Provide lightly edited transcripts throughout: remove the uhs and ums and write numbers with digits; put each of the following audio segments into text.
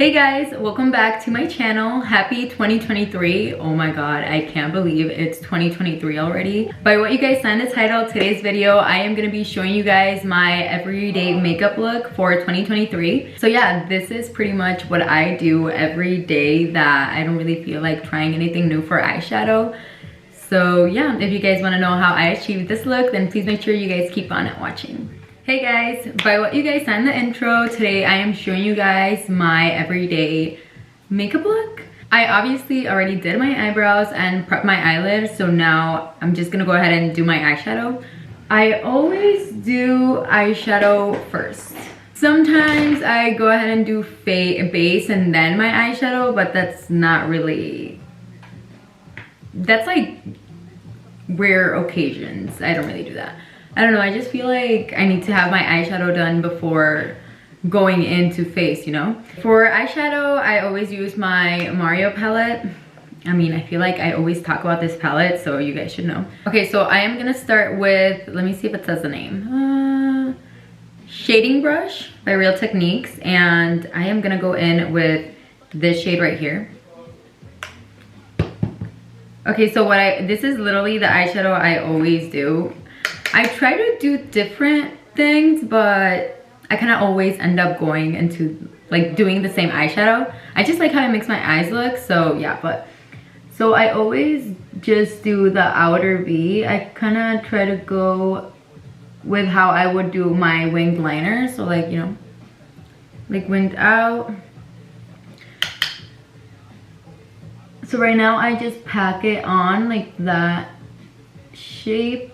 Hey guys, welcome back to my channel. Happy 2023. Oh my god, I can't believe it's 2023 already. By what you guys saw in the title, today's video, I am going to be showing you guys my everyday makeup look for 2023. So yeah, this is pretty much what I do every day that I don't really feel like trying anything new for eyeshadow. So yeah, if you guys want to know how I achieved this look, then please make sure you guys keep on watching. Hey guys, by what you guys saw in the intro, today I am showing you guys my everyday makeup look. I obviously already did my eyebrows and prepped my eyelids, so now I'm just gonna go ahead and do my eyeshadow. I always do eyeshadow first. Sometimes I go ahead and do base and then my eyeshadow, but that's not really, that's like rare occasions. I don't really do that. I don't know, I just feel like I need to have my eyeshadow done before going into face, you know? For eyeshadow, I always use my Mario palette. I mean, I feel like I always talk about this palette, so you guys should know. Okay, so I am gonna start with, let me see if it says the name. Shading Brush by Real Techniques, and I am gonna go in with this shade right here. Okay, so this is literally the eyeshadow I always do. I try to do different things, but I kind of always end up going into like doing the same eyeshadow. I just like how it makes my eyes look, so yeah. So I always just do the outer V. I kind of try to go with how I would do my winged liner, so like, you know, like winged out. So right now I just pack it on like that shape.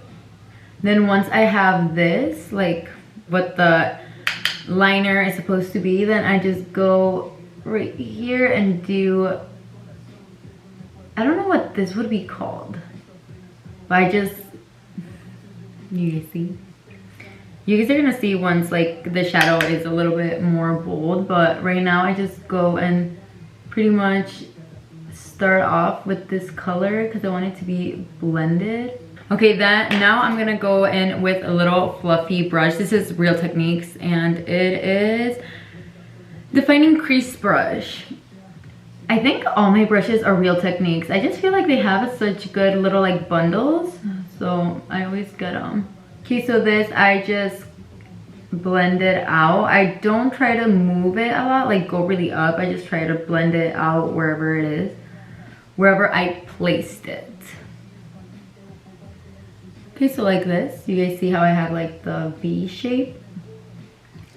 Then once I have this, like what the liner is supposed to be, then I just go right here and do, I don't know what this would be called, but I just, you guys see? You guys are gonna see once like the shadow is a little bit more bold, but right now I just go and pretty much start off with this color because I want it to be blended. Okay, now I'm gonna go in with a little fluffy brush. This is Real Techniques and it is Defining Crease Brush. I think all my brushes are Real Techniques. I just feel like they have such good little like bundles, so I always get them. Okay, so this I just blend it out. I don't try to move it a lot, like go really up. I just try to blend it out wherever it is, wherever I placed it. Okay, so like this, you guys see how I have like the V shape?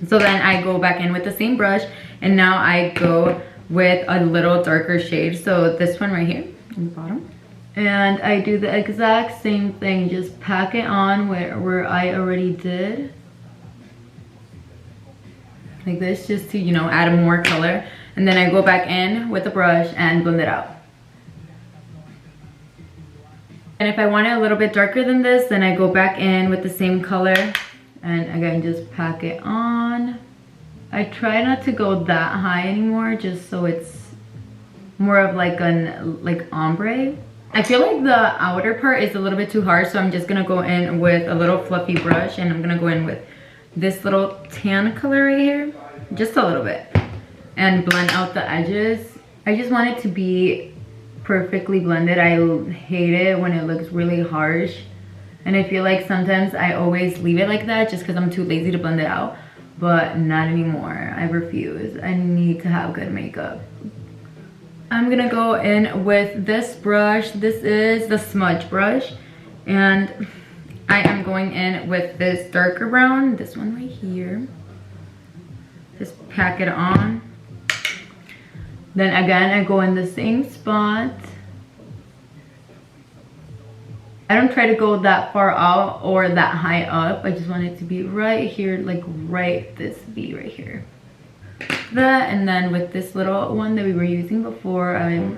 So then I go back in with the same brush and now I go with a little darker shade. So this one right here in the bottom. And I do the exact same thing, just pack it on where I already did. Like this, just to, you know, add more color. And then I go back in with the brush and blend it out. And if I want it a little bit darker than this, then I go back in with the same color and again just pack it on. I try not to go that high anymore, just so it's more of like an ombre. I feel like the outer part is a little bit too hard, so I'm just gonna go in with a little fluffy brush and I'm gonna go in with this little tan color right here, just a little bit, and blend out the edges. I just want it to be perfectly blended. I hate it when it looks really harsh, and I feel like sometimes I always leave it like that just because I'm too lazy to blend it out, but not anymore. I refuse. I need to have good makeup. I'm gonna go in with this brush. This is the smudge brush, and I am going in with this darker brown, this one right here. Just pack it on. Then again, I go in the same spot. I don't try to go that far out or that high up. I just want it to be right here, like right this V right here. That, and then with this little one that we were using before, I'm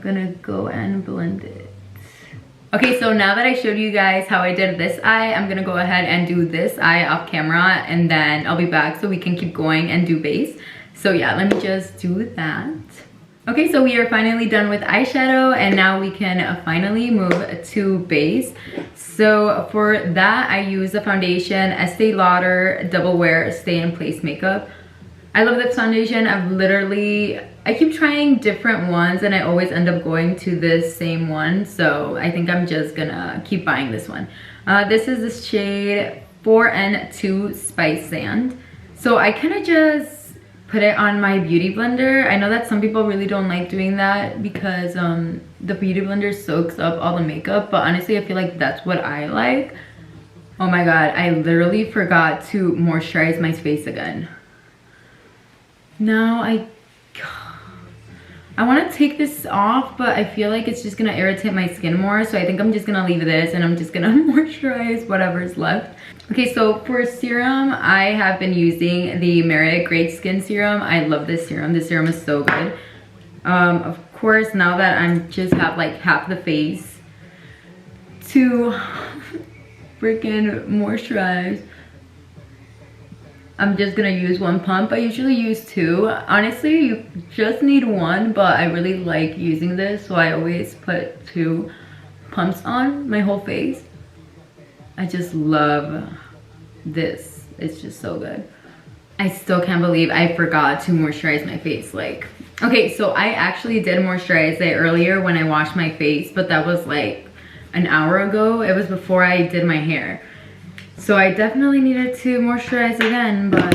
gonna go and blend it. Okay, so now that I showed you guys how I did this eye, I'm gonna go ahead and do this eye off camera, and then I'll be back so we can keep going and do base. So yeah, let me just do that. Okay, so we are finally done with eyeshadow, and now we can finally move to base. So for that, I use the foundation Estee Lauder Double Wear Stay in Place Makeup. I love this foundation. I keep trying different ones and I always end up going to this same one. So I think I'm just gonna keep buying this one. This is the shade 4N2 Spice Sand. So I kind of just put it on my beauty blender. I know that some people really don't like doing that because the beauty blender soaks up all the makeup, but honestly I feel like that's what I like. Oh my god, I literally forgot to moisturize my face again. Now I want to take this off, but I feel like it's just gonna irritate my skin more, so I think I'm just gonna leave this and I'm just gonna moisturize whatever's left. Okay, so for serum, I have been using the Merit Great Skin Serum. I love this serum. This serum is so good. Of course, now that I'm just have like half the face to freaking moisturize, I'm just gonna use one pump. I usually use two. Honestly, you just need one, but I really like using this, so I always put 2 pumps on my whole face. I just love this. It's just so good. I still can't believe I forgot to moisturize my face. Like, okay, so I actually did moisturize it earlier when I washed my face, but that was like an hour ago. It was before I did my hair. So I definitely needed to moisturize again, but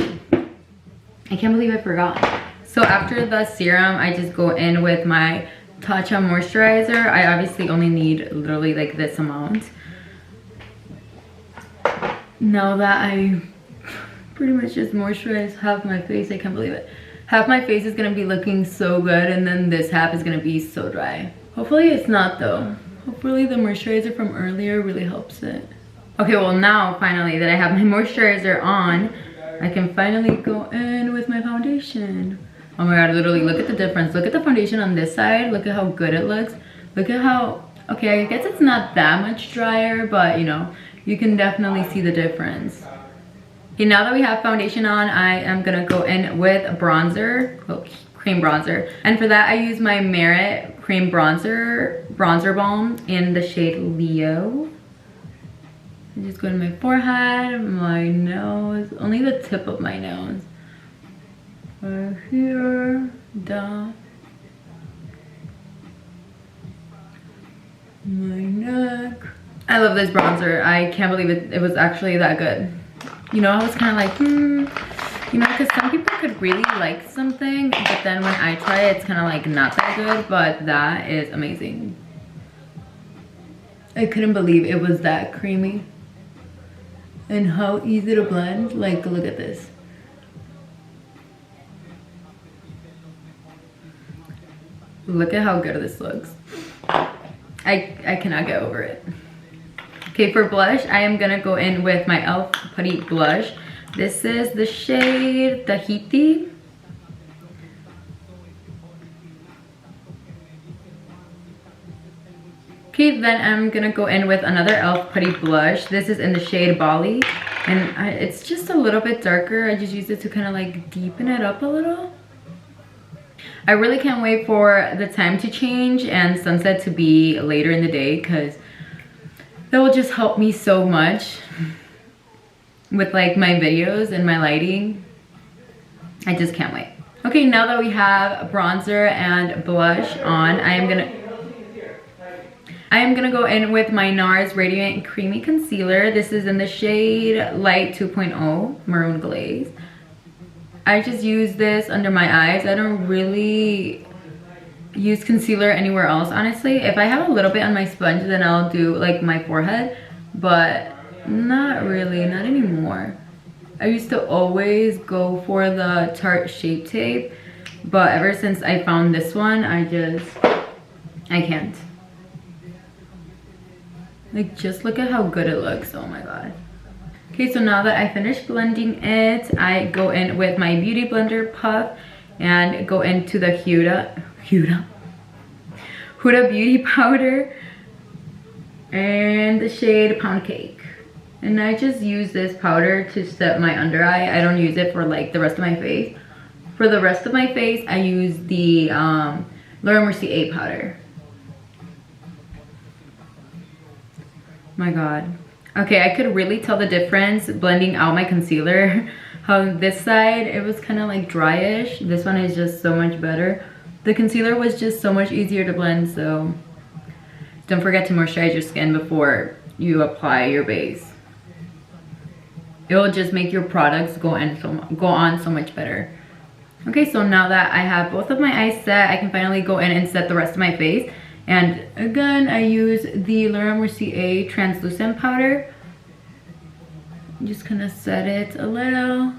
I can't believe I forgot. So after the serum, I just go in with my Tatcha moisturizer. I obviously only need literally like this amount. Now that I pretty much just moisturized half my face, I can't believe it. Half my face is gonna be looking so good, and then this half is gonna be so dry. Hopefully it's not though. Hopefully the moisturizer from earlier really helps it. Okay, well now finally that I have my moisturizer on, I can finally go in with my foundation. Oh my god, literally look at the difference. Look at the foundation on this side. Look at how good it looks. Look at how, okay, I guess it's not that much drier, but you know, you can definitely see the difference. Okay, now that we have foundation on, I am gonna go in with bronzer, cream bronzer. And for that, I use my Merit Cream Bronzer Balm in the shade Leo. I just go to my forehead, my nose, only the tip of my nose. Right here, down. My neck. I love this bronzer. I can't believe it was actually that good. You know, I was kind of like, you know, because some people could really like something, but then when I try it, it's kind of like not that good, but that is amazing. I couldn't believe it was that creamy. And how easy to blend. Like, look at this. Look at how good this looks. I cannot get over it. Okay, for blush, I am gonna go in with my e.l.f. Putty Blush. This is the shade Tahiti. Okay, then I'm gonna go in with another e.l.f. Putty Blush. This is in the shade Bali. And it's just a little bit darker. I just used it to kind of like deepen it up a little. I really can't wait for the time to change and sunset to be later in the day, because that will just help me so much with like my videos and my lighting. I just can't wait. Okay, now that we have bronzer and blush on, I am gonna go in with my NARS Radiant Creamy Concealer. This is in the shade Light 2.0 Maroon Glaze. I just use this under my eyes. I don't really use concealer anywhere else, honestly. If I have a little bit on my sponge, then I'll do like my forehead, but not really, not anymore. I used to always go for the Tarte Shape Tape, but ever since I found this one, I can't. Like, just look at how good it looks. Oh my god. Okay, so now that I finished blending it, I go in with my Beauty Blender Puff and go into the Huda Beauty Powder and the shade Pound Cake. And I just use this powder to set my under eye. I don't use it for like the rest of my face. For the rest of my face, I use the Laura Mercier powder. My god. Okay, I could really tell the difference blending out my concealer How this side, it was kind of like dryish. This one is just so much better. The concealer was just so much easier to blend, so don't forget to moisturize your skin before you apply your base. It will just make your products go on so much better. Okay, so now that I have both of my eyes set, I can finally go in and set the rest of my face. And again, I use the Laura Mercier translucent powder. Just kind of set it a little,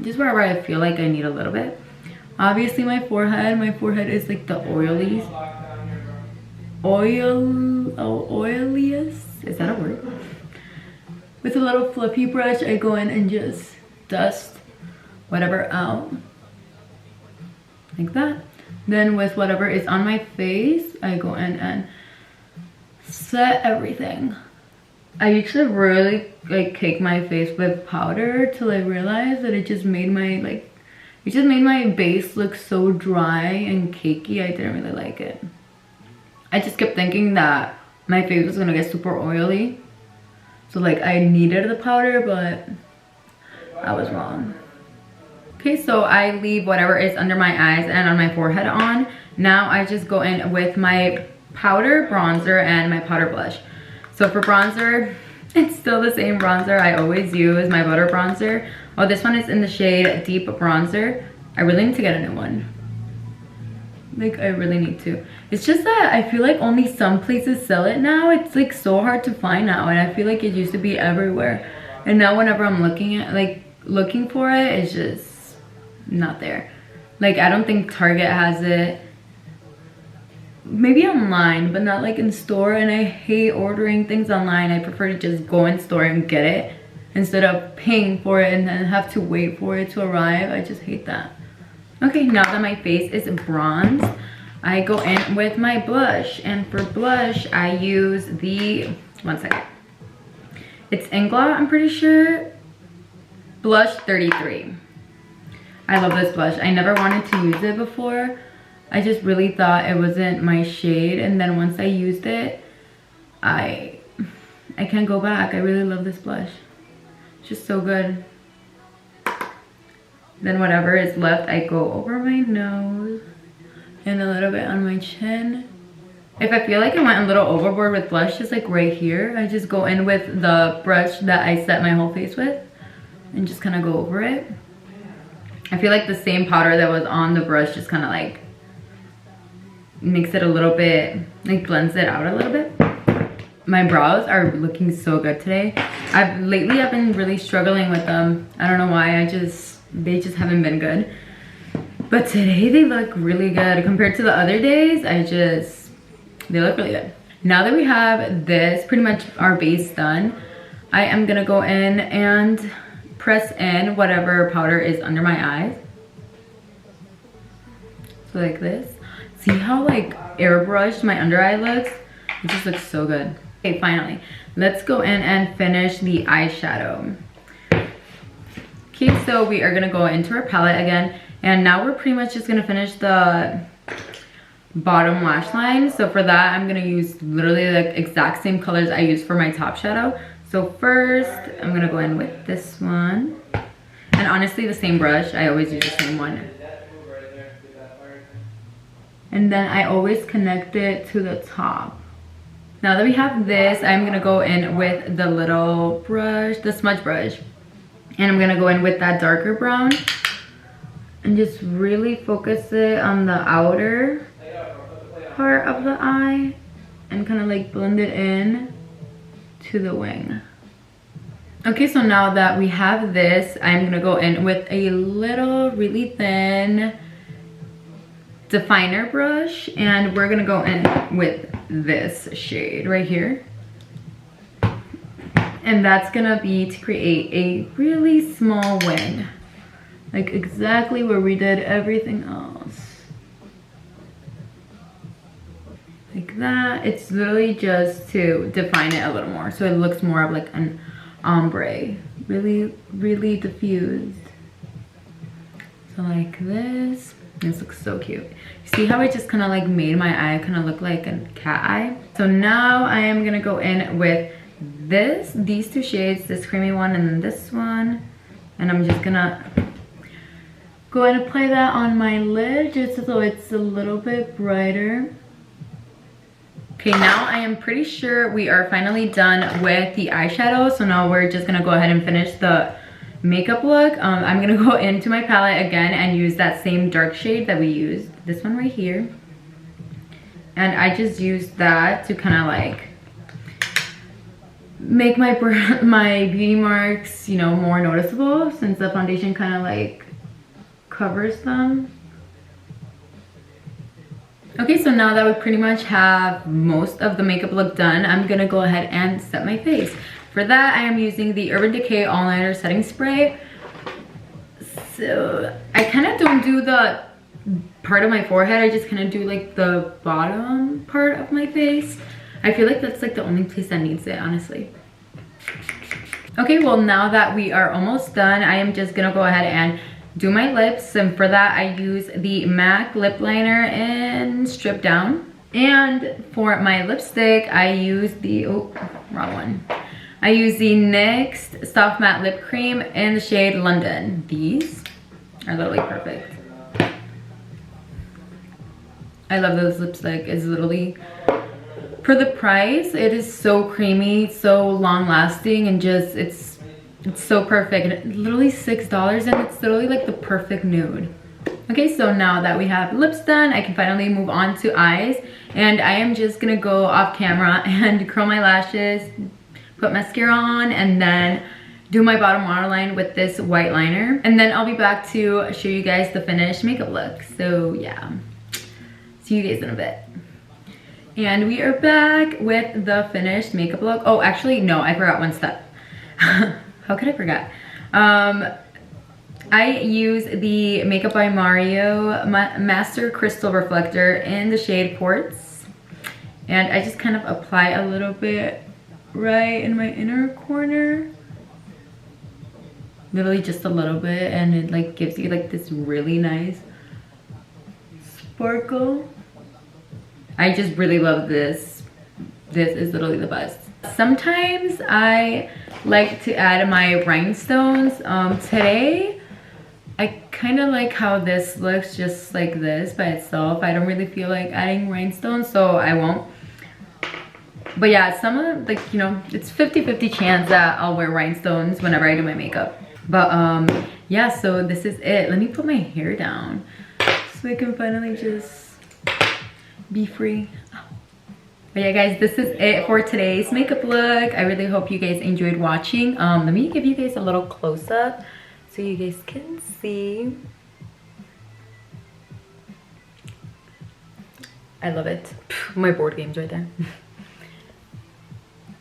just wherever I feel like I need a little bit. Obviously my forehead is like the oiliest, is that a word? With a little fluffy brush, I go in and just dust whatever out, like that. Then with whatever is on my face, I go in and set everything. I used to really like cake my face with powder till I realized that it just made my base look so dry and cakey. I didn't really like it. I just kept thinking that my face was gonna get super oily, so like I needed the powder, but I was wrong. Okay, so I leave whatever is under my eyes and on my forehead on. Now I just go in with my powder, bronzer, and my powder blush. So for bronzer, it's still the same bronzer I always use, my butter bronzer. Oh, this one is in the shade Deep Bronzer. I really need to get a new one. Like, I really need to. It's just that I feel like only some places sell it now. It's like so hard to find now, and I feel like it used to be everywhere. And now whenever I'm looking for it, it's just not there. Like, I don't think Target has it. Maybe online, but not like in store. And I hate ordering things online. I prefer to just go in store and get it instead of paying for it and then have to wait for it to arrive. I just hate that. Okay, now that my face is bronzed, I go in with my blush. And for blush, I use the, one second. It's Ingla, I'm pretty sure. Blush 33. I love this blush. I never wanted to use it before. I just really thought it wasn't my shade, and then once I used it, I can't go back. I really love this blush. It's just so good. Then whatever is left, I go over my nose and a little bit on my chin. If I feel like I went a little overboard with blush, just like right here, I just go in with the brush that I set my whole face with and just kind of go over it. I feel like the same powder that was on the brush just kind of like makes it a little bit, like blends it out a little bit. My brows are looking so good today. Lately I've been really struggling with them. I don't know why, they just haven't been good. But today they look really good. Compared to the other days, they look really good. Now that we have this, pretty much our base done, I am gonna go in and press in whatever powder is under my eyes. So like this. See how like airbrushed my under eye looks? It just looks so good. Okay, finally, let's go in and finish the eyeshadow. Okay, so we are gonna go into our palette again, and now we're pretty much just gonna finish the bottom lash line. So for that, I'm gonna use literally the exact same colors I used for my top shadow. So first, I'm gonna go in with this one. And honestly, the same brush, I always use the same one. And then I always connect it to the top. Now that we have this, I'm gonna go in with the little brush, the smudge brush. And I'm gonna go in with that darker brown and just really focus it on the outer part of the eye and kind of like blend it in to the wing. Okay, so now that we have this, I'm gonna go in with a little really thin definer brush, and we're gonna go in with this shade right here. And that's gonna be to create a really small wing, like exactly where we did everything else. Like that. It's literally just to define it a little more, so it looks more of like an ombre, really, really diffused. So like this. This looks so cute. See how I just kind of like made my eye kind of look like a cat eye? So now I am gonna go in with these two shades, this creamy one and then this one. And I'm just gonna go ahead and apply that on my lid just so it's a little bit brighter. Okay, now I am pretty sure we are finally done with the eyeshadow. So now we're just gonna go ahead and finish the makeup look. I'm gonna go into my palette again and use that same dark shade that we used, this one right here. And I just used that to kind of like make my beauty marks, you know, more noticeable, since the foundation kind of like covers them. Okay, so now that we pretty much have most of the makeup look done, I'm gonna go ahead and set my face. For that, I am using the Urban Decay All Nighter Setting Spray. So I kind of don't do the part of my forehead, I just kind of do like the bottom part of my face. I feel like that's like the only place that needs it, honestly. Okay, well now that we are almost done, I am just gonna go ahead and do my lips. And for that, I use the MAC lip liner in Strip Down. And for my lipstick, I use the, oh, wrong one. I use the NYX Soft Matte Lip Cream in the shade London. These are literally perfect. I love this lipstick. It's literally, for the price, it is so creamy, so long lasting, and just it's so perfect. And it's literally $6 and it's literally like the perfect nude. Okay, so now that we have lips done, I can finally move on to eyes. And I am just gonna go off camera and curl my lashes, put mascara on, and then do my bottom waterline with this white liner. And then I'll be back to show you guys the finished makeup look. So yeah, see you guys in a bit. And we are back with the finished makeup look. Oh, actually, no, I forgot one step. How could I forget? I use the Makeup by Mario Master Crystal Reflector in the shade Quartz. And I just kind of apply a little bit right in my inner corner. Literally just a little bit, and it like gives you like this really nice sparkle. I just really love this. This is literally the best. Sometimes I like to add my rhinestones. Today, I kind of like how this looks just like this by itself. I don't really feel like adding rhinestones, so I won't. But yeah, some of like, you know, it's 50-50 chance that I'll wear rhinestones whenever I do my makeup. But yeah, so this is it. Let me put my hair down so I can finally just be free. But yeah guys, this is it for today's makeup look. I really hope you guys enjoyed watching. Let me give you guys a little close-up so you guys can see. I love it. My board game's right there.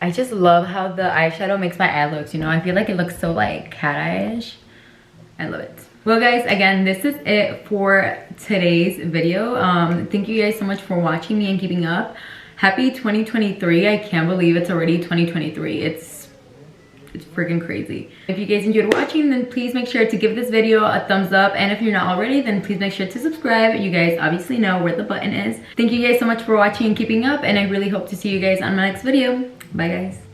I just love how the eyeshadow makes my eye look, you know? I feel like it looks so like cat eye-ish. I love it. Well guys, again, this is it for today's video. Thank you guys so much for watching me and keeping up. Happy 2023. I can't believe it's already 2023. It's freaking crazy. If you guys enjoyed watching, then please make sure to give this video a thumbs up. And if you're not already, then please make sure to subscribe. You guys obviously know where the button is. Thank you guys so much for watching and keeping up, and I really hope to see you guys on my next video. Bye guys.